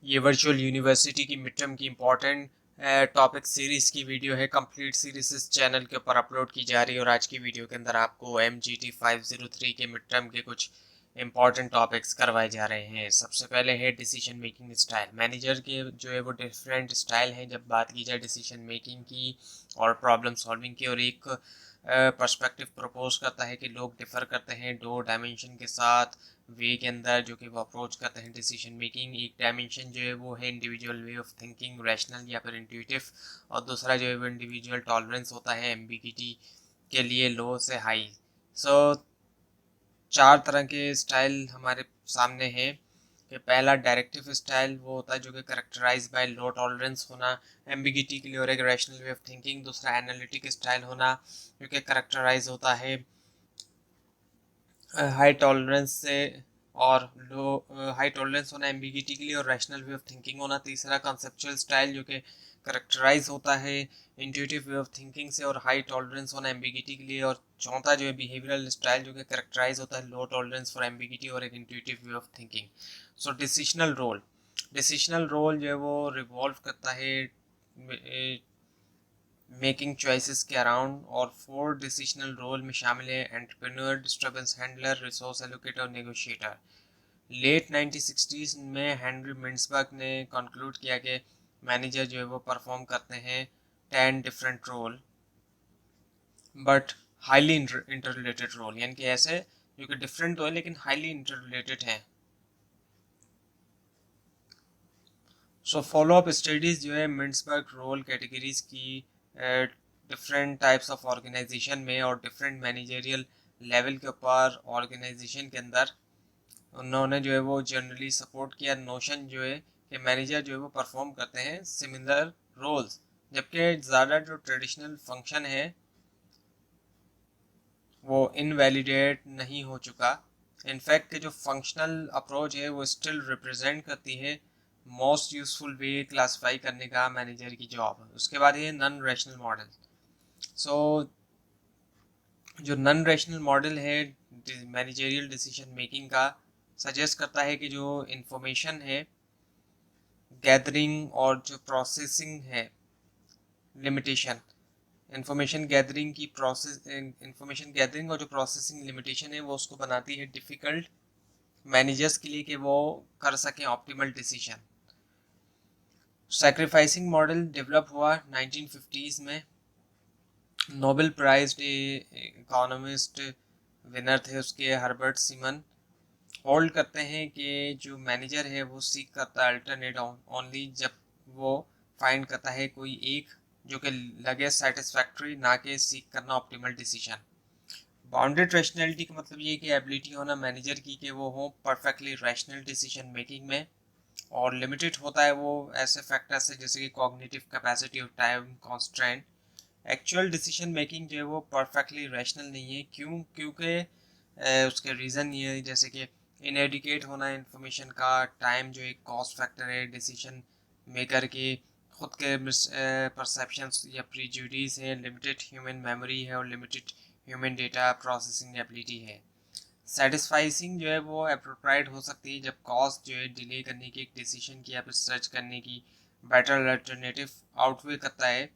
ये virtual university की mid term की इम्पॉर्टेंट टॉपिक सीरीज़ की वीडियो है। कंप्लीट सीरीज इस चैनल के ऊपर अपलोड की जा रही है और आज की वीडियो के अंदर आपको MGT 503 के मिड टर्म के कुछ इंपॉर्टेंट टॉपिक्स करवाए जा रहे हैं। सबसे पहले है डिसीजन मेकिंग स्टाइल। मैनेजर के जो है वो डिफरेंट स्टाइल हैं जब बात की जाए डिसीजन मेकिंग की और प्रॉब्लम सॉल्विंग की, और एक पर्सपेक्टिव प्रपोज करता है कि लोग डिफर करते हैं दो डायमेंशन के साथ वे के अंदर जो कि वो अप्रोच करते हैं डिसीजन मेकिंग। एक डायमेंशन जो है वो है individual way of thinking, rational या फिर इंट्यूटिव, और दूसरा जो है वो इंडिविजुअल टॉलरेंस होता है एम्बिगिटी के लिए, लो से हाई। सो चार तरह के स्टाइल हमारे सामने हैं कि पहला डायरेक्टिव स्टाइल वो होता है जो कि करेक्टराइज बाय लो टॉलरेंस होना एम्बिगिटी के लिए और एक रैशनल वे ऑफ थिंकिंग। दूसरा एनालिटिक स्टाइल होना जो कि करेक्टराइज होता है हाई टॉलरेंस से और लो हाई टॉलरेंस होना एम्बिगिटी के लिए और रैशनल वे ऑफ थिंकिंग होना। तीसरा कॉन्सेप्चुअल स्टाइल जो कि करेक्टराइज होता है इंट्यूटिव वे ऑफ थिंकिंग से और हाई टॉलरेंस होना एम्बिगिटी के लिए। और चौथा जो है बिहेवियरल स्टाइल जो कि करेक्टराइज होता है लो टॉलरेंस फॉर एम्बिगिटी और एक intuitive way of thinking. So decisional role जो है वो रिवॉल्व करता है मेकिंग चॉइसेस के अराउंड, और फोर डिसीजनल रोल में शामिल है entrepreneur, disturbance handler, resource allocator और नेगोशिएटर। लेट 1960s में हेनरी मिन्सबर्ग ने कंक्लूड किया कि मैनेजर जो है वो परफॉर्म करते हैं 10 different role but highly interrelated role, यानी कि ऐसे जो कि डिफरेंट तो है लेकिन हाईली इंटररिलेटेड हैं। सो फॉलो अप स्टडीज जो है मिन्सबर्ग रोल कैटेगरीज की डिफरेंट टाइप्स ऑफ ऑर्गेनाइजेशन में और डिफरेंट मैनेजरियल लेवल के ऊपर ऑर्गेनाइजेशन के अंदर उन्होंने जो है वो जनरली सपोर्ट किया नोशन जो है कि मैनेजर जो है वो परफॉर्म करते हैं सिमिलर रोल्स, जबकि ज़्यादा जो ट्रेडिशनल फंक्शन है वो इनवैलिडेट नहीं हो चुका। इनफैक्ट के जो फंक्शनल अप्रोच है वो स्टिल रिप्रेजेंट करती है मोस्ट यूजफुल वे क्लासिफाई करने का मैनेजर की जॉब। उसके बाद ये नॉन रैशनल मॉडल। सो जो नॉन रैशनल मॉडल है मैनेजरियल डिसीजन मेकिंग का सजेस्ट करता है कि जो इंफॉर्मेशन है गैदरिंग और जो प्रोसेसिंग है लिमिटेशन, इंफॉर्मेशन गैदरिंग और जो प्रोसेसिंग लिमिटेशन है वो उसको बनाती है डिफ़िकल्ट मैनेजर्स के लिए कि वो कर सकें optimal decision. Sacrificing model develop हुआ 1950s में। नोबेल प्राइज इकोनॉमिस्ट विनर थे उसके हर्बर्ट सीमन होल्ड करते हैं कि जो मैनेजर है वो सीख करता है अल्टरनेट ओनली जब वो फाइंड करता है कोई एक जो कि लगे सेटिस्फैक्ट्री, ना कि सीख करना ऑप्टिमल डिसीजन। बाउंडेड रैशनैलिटी का मतलब ये कि एबिलिटी होना मैनेजर की कि वो हो परफेक्टली रैशनल डिसीजन मेकिंग में, और लिमिटेड होता है वो ऐसे फैक्टर्स से जैसे कि कॉग्निटिव कैपेसिटी और time constraint. Actual decision making जो है वो परफेक्टली रैशनल नहीं है। क्योंकि उसके रीज़न ये है जैसे कि इनएडिकेट होना इन्फॉर्मेशन का, टाइम जो एक कॉस्ट फैक्टर है डिसीजन मेकर के खुद के परसेप्शंस या प्रीजुडिस है, लिमिटेड ह्यूमन मेमोरी है और limited human data processing ability है। सेटिस्फाइसिंग जो है वो अप्रोप्राइट हो सकती है जब कॉस्ट जो है डिले करने की एक डिसीजन की या फिर सर्च करने की बेटर अल्टरनेटिव आउटवे करता है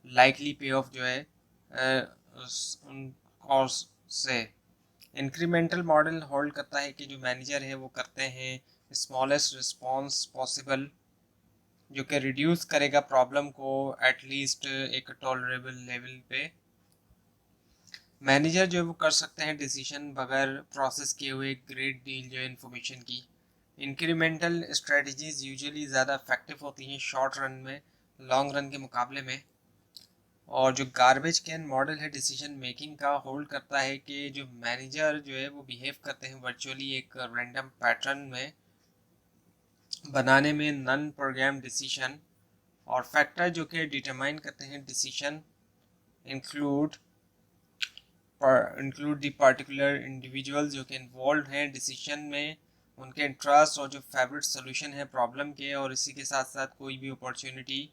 लाइकली पे ऑफ जो है उन कॉस्ट से। इंक्रीमेंटल मॉडल होल्ड करता है कि जो मैनेजर है वो करते हैं स्मॉलेस्ट रिस्पॉन्स पॉसिबल जो कि रिड्यूस करेगा प्रॉब्लम को एटलीस्ट एक टॉलरेबल लेवल पे। मैनेजर जो है वो कर सकते हैं डिसीजन बगैर प्रोसेस किए हुए ग्रेट डील जो है इन्फॉर्मेशन की। इंक्रीमेंटल स्ट्रेटजीज यूजुअली ज़्यादा इफेक्टिव होती हैं शॉर्ट रन में लॉन्ग रन के मुकाबले में। और जो गार्बेज कैन मॉडल है डिसीजन मेकिंग का होल्ड करता है कि जो मैनेजर जो है वो बिहेव करते हैं वर्चुअली एक रैंडम पैटर्न में बनाने में नॉन प्रोग्राम डिसीजन, और फैक्टर जो कि डिटरमाइन करते हैं decision include the particular individual जो कि इन्वॉल्व हैं डिसीजन में, उनके इंटरेस्ट और जो फेवरेट सोल्यूशन है प्रॉब्लम के, और इसी के साथ साथ कोई भी अपॉर्चुनिटी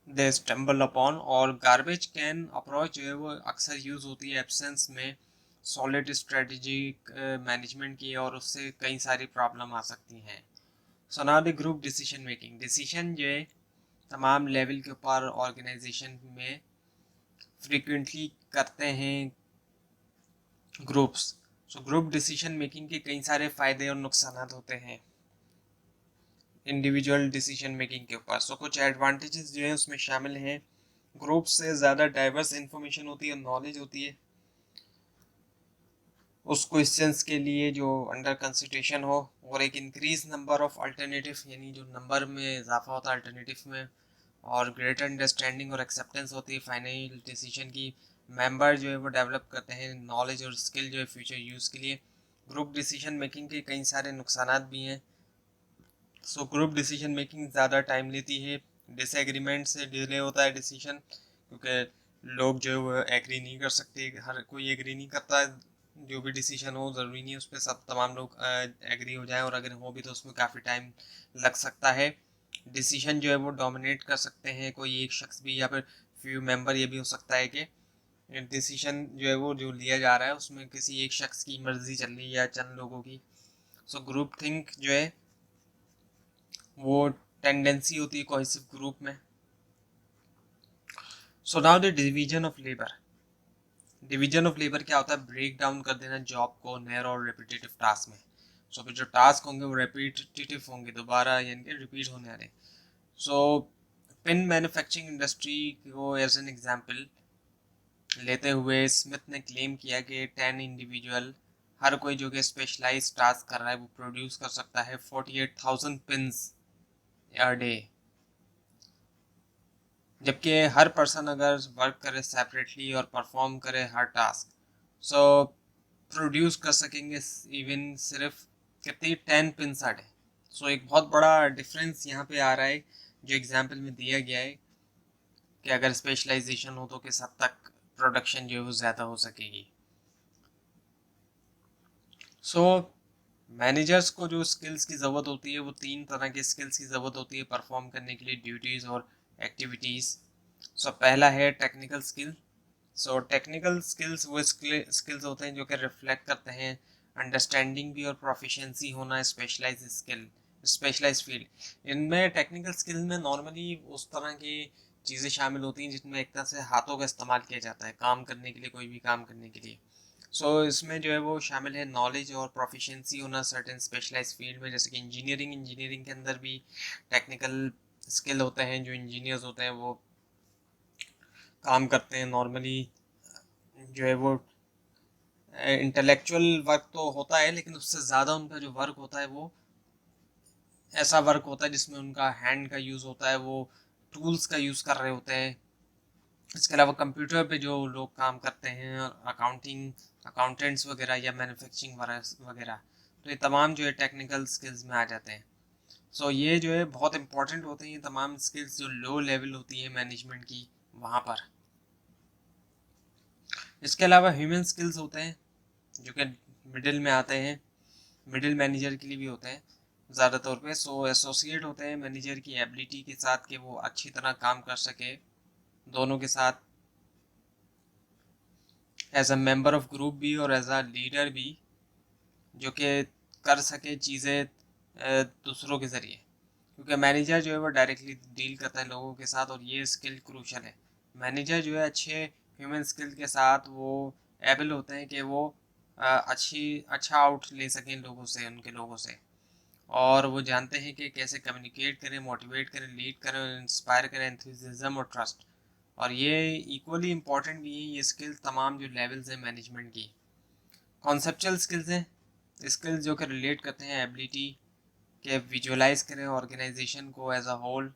दे स्टम्बल अपॉन। और गार्बेज कैन अप्रोच जो है वो अक्सर यूज़ होती है एब्सेंस में सॉलिड स्ट्रेटजिक मैनेजमेंट की और उससे कई सारी प्रॉब्लम आ सकती हैं। So now the group decision making, decision जो है तमाम लेवल के ऊपर ऑर्गेनाइजेशन में फ्रीक्वेंटली करते हैं groups. So group decision making के कई सारे फ़ायदे और नुकसान होते हैं इंडिविजुअल डिसीजन मेकिंग के ऊपर। सो कुछ एडवांटेजेस जो है उसमें शामिल हैं, ग्रुप से ज़्यादा डाइवर्स इंफॉर्मेशन होती है, नॉलेज होती है उस क्वेश्चंस के लिए जो अंडर कंसिडरेशन हो, और एक इंक्रीज नंबर ऑफ अल्टरनेटिव, यानी जो नंबर में इजाफा होता है अल्टरनेटिव में, और ग्रेटर अंडरस्टैंडिंग और एक्सेप्टेंस होती है फाइनल डिसीजन की। मेंबर जो है वो डेवलप करते हैं नॉलेज और स्किल जो है फ्यूचर यूज़ के लिए। ग्रुप डिसीजन मेकिंग के कई सारे नुकसान भी हैं। सो ग्रुप डिसीजन मेकिंग ज़्यादा टाइम लेती है, डिसएग्रीमेंट से डिले होता है डिसीजन, क्योंकि लोग जो है वो एग्री नहीं कर सकते, हर कोई एग्री नहीं करता है। जो भी डिसीजन हो ज़रूरी नहीं है उस पर सब तमाम लोग एग्री हो जाएं, और अगर हो भी तो उसमें काफ़ी टाइम लग सकता है। डिसीजन जो है वो डोमिनेट कर सकते हैं कोई एक शख्स भी, या फिर फ्यू मेंबर। ये भी हो सकता है कि डिसीजन जो है वो जो लिया जा रहा है उसमें किसी एक शख्स की मर्जी चल रही है या चंद लोगों की। सो ग्रुप थिंक जो है वो टेंडेंसी होती है कोहेसिव ग्रुप में। So now the division of labour, division of labour क्या होता है, ब्रेक डाउन कर देना जॉब को नैरो और रेपिटेटिव टास्क में। सो फिर जो टास्क होंगे वो रेपिटेटिव होंगे, दोबारा यानी कि रिपीट होने वाले। सो पिन मैन्युफैक्चरिंग इंडस्ट्री को एज एन एग्जांपल लेते हुए स्मिथ ने क्लेम किया कि 10 इंडिविजुअल, हर कोई जो कि स्पेशलाइज टास्क कर रहा है वो प्रोड्यूस कर सकता है 48,000 पिन्स अ डे, जबकि हर पर्सन अगर वर्क करे सेपरेटली और परफॉर्म करे हर टास्क, सो प्रोड्यूस कर सकेंगे इवन सिर्फ कितनी 10 पिन साढ़े। सो एक बहुत बड़ा डिफरेंस यहाँ पे आ रहा है जो एग्जाम्पल में दिया गया है कि अगर स्पेशलाइजेशन हो तो किस हद तक प्रोडक्शन जो है वो ज़्यादा हो सकेगी। सो मैनेजर्स को जो स्किल्स की ज़रूरत होती है वो 3 तरह की स्किल्स की ज़रूरत होती है परफॉर्म करने के लिए ड्यूटीज़ और एक्टिविटीज़। सो पहला है technical skill. So technical skills वो स्किल्स होते हैं जो कि रिफ्लेक्ट करते हैं अंडरस्टैंडिंग भी और प्रोफिशिएंसी होना स्पेशलाइज स्किल, स्पेशलाइज फील्ड। इनमें टेक्निकल स्किल में नॉर्मली उस तरह की चीज़ें शामिल होती हैं जिसमें एक तरह से हाथों का इस्तेमाल किया जाता है काम करने के लिए, कोई भी काम करने के लिए। सो इसमें जो है वो शामिल है नॉलेज और प्रोफिशिएंसी होना सर्टेन स्पेशलाइज फील्ड में, जैसे कि इंजीनियरिंग के अंदर भी टेक्निकल स्किल होते हैं, जो इंजीनियर्स होते हैं वो काम करते हैं नॉर्मली। जो है वो इंटेलेक्चुअल वर्क तो होता है, लेकिन उससे ज़्यादा उनका जो वर्क होता है वो ऐसा वर्क होता है जिसमें उनका हैंड का यूज़ होता है, वो टूल्स का यूज़ कर रहे होते हैं। इसके अलावा कंप्यूटर पे जो लोग काम करते हैं, अकाउंटेंट्स वगैरह या मैन्युफैक्चरिंग वगैरह, तो ये तमाम जो है टेक्निकल स्किल्स में आ जाते हैं। सो ये जो है बहुत इंपॉर्टेंट होते हैं ये तमाम स्किल्स जो लो लेवल होती है मैनेजमेंट की वहाँ पर। इसके अलावा ह्यूमन स्किल्स होते हैं जो कि मिडिल में आते हैं, मिडिल मैनेजर के लिए भी होते हैं ज़्यादा तौर पे। सो एसोसिएट होते हैं मैनेजर की एबिलिटी के साथ कि वो अच्छी तरह काम कर सके दोनों के साथ, as a member of group भी और एज अ लीडर भी, जो कि कर सके चीज़ें दूसरों के ज़रिए, क्योंकि मैनेजर जो है वो डायरेक्टली डील करता है लोगों के साथ, और ये स्किल क्रूशल है। मैनेजर जो है अच्छे ह्यूमन स्किल के साथ वो एबल होते हैं कि वो अच्छा आउट ले सकें लोगों से, उनके लोगों से, और वो जानते हैं कि कैसे कम्युनिकेट करें, मोटिवेट करें, लीड करें, इंस्पायर करें, एंथुसिज्म और ट्रस्ट। और ये इक्वली इम्पॉर्टेंट भी है ये स्किल तमाम जो लेवल्स हैं मैनेजमेंट की। कॉन्सेप्चुअल स्किल्स हैं, स्किल्स जो कि रिलेट करते हैं एबिलिटी के विजुअलाइज करें ऑर्गेनाइजेशन को as a whole,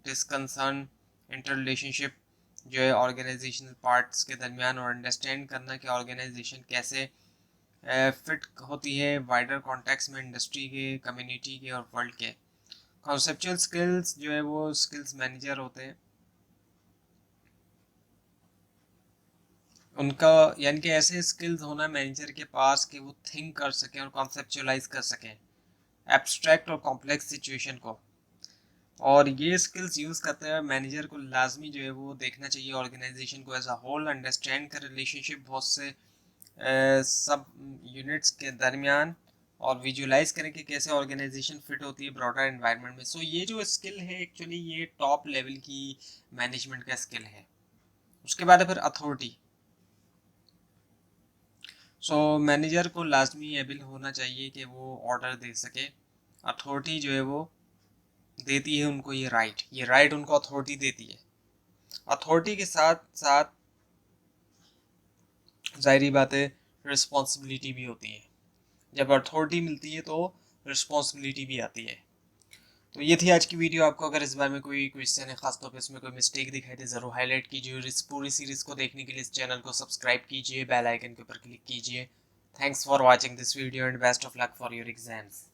this concern inter relationship जो है ऑर्गेनाइजेशनल पार्ट्स के दरमियान, और अंडरस्टैंड करना कि ऑर्गेनाइजेशन कैसे फिट होती है वाइडर कॉन्टेक्स्ट में इंडस्ट्री के, कम्युनिटी के और वर्ल्ड के। कॉन्सेप्चुअल स्किल्स जो है वो स्किल्स मैनेजर होते हैं उनका, यानी कि ऐसे स्किल्स होना मैनेजर के पास कि वो थिंक कर सकें और कॉन्सेप्चुअलाइज कर सकें एब्स्ट्रैक्ट और कॉम्प्लेक्स सिचुएशन को। और ये स्किल्स यूज़ करते हुए मैनेजर को लाजमी जो है वो देखना चाहिए ऑर्गेनाइजेशन को एज अ होल, अंडरस्टैंड कर रिलेशनशिप बहुत से सब यूनिट्स के दरमियान और विजुलाइज करें कि कैसे ऑर्गेनाइजेशन फिट होती है ब्रॉडर एनवायरनमेंट में। सो ये जो स्किल है एक्चुअली ये टॉप लेवल की मैनेजमेंट का स्किल है। उसके बाद है फिर अथॉरिटी। सो मैनेजर को लाजमी एबल होना चाहिए कि वो ऑर्डर दे सके। अथॉरिटी जो है वो देती है उनको ये राइट उनको अथॉरिटी देती है। अथॉरिटी के साथ साथ जाहिर बात है रिस्पॉन्सिबिलिटी भी होती है। जब अथॉरिटी मिलती है तो रिस्पॉन्सिबिलिटी भी आती है। तो ये थी आज की वीडियो। आपको अगर इस बारे में कोई क्वेश्चन है, खासतौर पे इसमें कोई मिस्टेक दिखाई दे ज़रूर हाईलाइट कीजिए, और इस पूरी सीरीज़ को देखने के लिए इस चैनल को सब्सक्राइब कीजिए, बेल आइकन के ऊपर क्लिक कीजिए। Thanks for watching this video and best of luck for your exams.